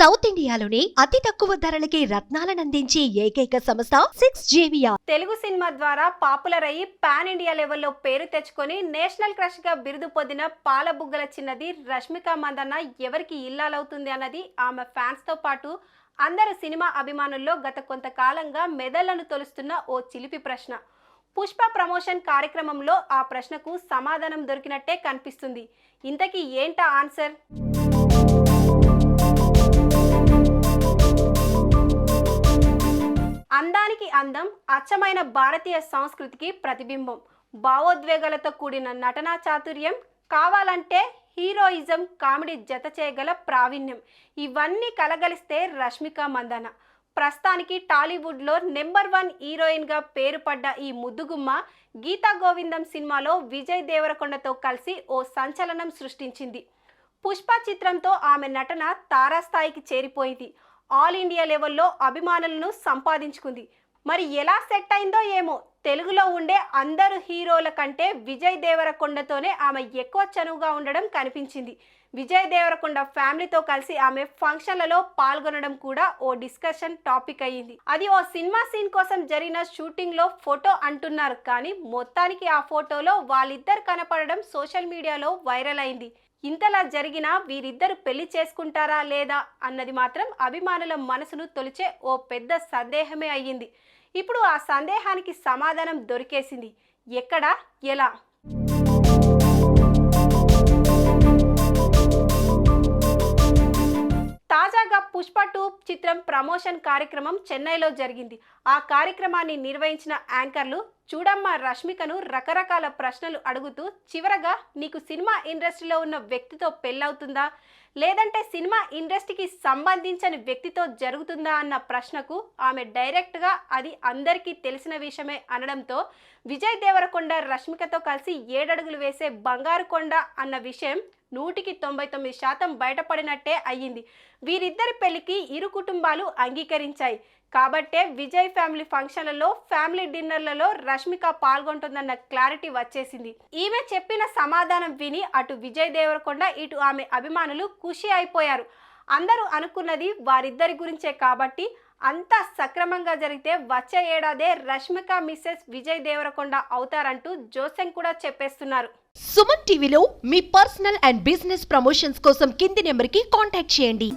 South ఇండియాలోని అతి తక్కువ ధరలకి రత్నాలనందించే ఏకైక సంస్థ 6JVR. తెలుగు సినిమా ద్వారా పాపులర్ అయ్యి పాన్ ఇండియా లెవెల్లో పేరు తెచ్చుకొని నేషనల్ క్రష్ గా బిరుదు పొందిన పాలబుగ్గల చిన్నది రష్మిక మందన్న ఎవరికి ఇల్లాలవుతుంది అన్నది ఆమె ఫ్యాన్స్ తో పాటు అందరు సినిమా అభిమానుల్లో గత కొంతకాలంగా మెదళ్లను తొలుస్తున్న ఓ చిలిపి ప్రశ్న. పుష్ప ప్రమోషన్ కార్యక్రమంలో ఆ ప్రశ్నకు సమాధానం దొరికినట్టే కనిపిస్తుంది. ఇంతకీ ఏంటా ఆన్సర్? అందానికి అందం, అచ్చమైన భారతీయ సంస్కృతికి ప్రతిబింబం, భావోద్వేగాలతో కూడిన నటనా చాతుర్యం, కావాలంటే హీరోయిజం, కామెడీ జత చేయగల ప్రావీణ్యం, ఇవన్నీ కలగలిస్తే రష్మిక మందన్న. ప్రస్తుతానికి టాలీవుడ్లో నెంబర్ 1 హీరోయిన్గా పేరు పడ్డ ఈ ముద్దుగుమ్మ గీతా గోవిందం సినిమాలో విజయ్ దేవరకొండతో కలిసి ఓ సంచలనం సృష్టించింది. పుష్ప చిత్రంతో ఆమె నటన తారాస్థాయికి చేరిపోయింది. ఆల్ ఇండియా లెవెల్లో అభిమానులను సంపాదించుకుంది. మరి ఎలా సెట్ అయిందో ఏమో, తెలుగులో ఉండే అందరు హీరోల కంటే విజయ్ దేవరకొండతోనే ఆమె ఎక్కువ చనువుగా ఉండడం కనిపించింది. విజయ్ దేవరకొండ ఫ్యామిలీతో కలిసి ఆమె ఫంక్షన్లలో పాల్గొనడం కూడా ఓ డిస్కషన్ టాపిక్ అయ్యింది. అది ఓ సినిమా సీన్ కోసం జరిగిన షూటింగ్ లో ఫోటో అంటున్నారు, కానీ మొత్తానికి ఆ ఫోటోలో వాళ్ళిద్దరు కనపడడం సోషల్ మీడియాలో వైరల్ అయింది. ఇంతలా జరిగినా వీరిద్దరు పెళ్లి చేసుకుంటారా లేదా అన్నది మాత్రం అభిమానుల మనసును తొలిచే ఓ పెద్ద సందేహమే అయ్యింది. ఇప్పుడు ఆ సందేహానికి సమాధానం దొరికేసింది. ఎక్కడ, ఎలా? తాజాగా పుష్ప 2 చిత్రం ప్రమోషన్ కార్యక్రమం చెన్నైలో జరిగింది. ఆ కార్యక్రమాన్ని నిర్వహించిన యాంకర్లు చూడమ్మ రష్మికను రకరకాల ప్రశ్నలు అడుగుతూ చివరగా నీకు సినిమా ఇండస్ట్రీలో ఉన్న వ్యక్తితో పెళ్ళవుతుందా, లేదంటే సినిమా ఇండస్ట్రీకి సంబంధించిన వ్యక్తితో జరుగుతుందా అన్న ప్రశ్నకు ఆమె డైరెక్ట్గా అది అందరికీ తెలిసిన విషయమే అనడంతో విజయ్ దేవరకొండ రష్మికతో కలిసి 7 అడుగులు వేసే బంగారు కొండ అన్న విషయం 199% బయటపడినట్టే అయ్యింది. వీరిద్దరి పెళ్లికి ఇరు కుటుంబాలు అంగీకరించాయి కాబట్టే విజయ్ ఫ్యామిలీ ఫంక్షన్లలో, ఫ్యామిలీ డిన్నర్లలో రష్మిక పాల్గొంటుందన్న క్లారిటీ వచ్చేసింది. ఈమె చెప్పిన సమాధానం విని అటు విజయ్ దేవరకొండ, ఇటు ఆమె అభిమానులు ఖుషి అయిపోయారు. అందరూ అనుకున్నది వారిద్దరి గురించే కాబట్టి అంతా సక్రమంగా జరిగితే వచ్చే ఏడాదే రష్మిక మిస్సెస్ విజయ్ దేవరకొండ అవుతారంటూ జోసెన్ కూడా చెప్పేస్తున్నారు. సుమన్ టీవీలో మీ పర్సనల్ అండ్ బిజినెస్ ప్రమోషన్స్ కోసం కింది నెంబర్కి కాంటాక్ట్ చేయండి.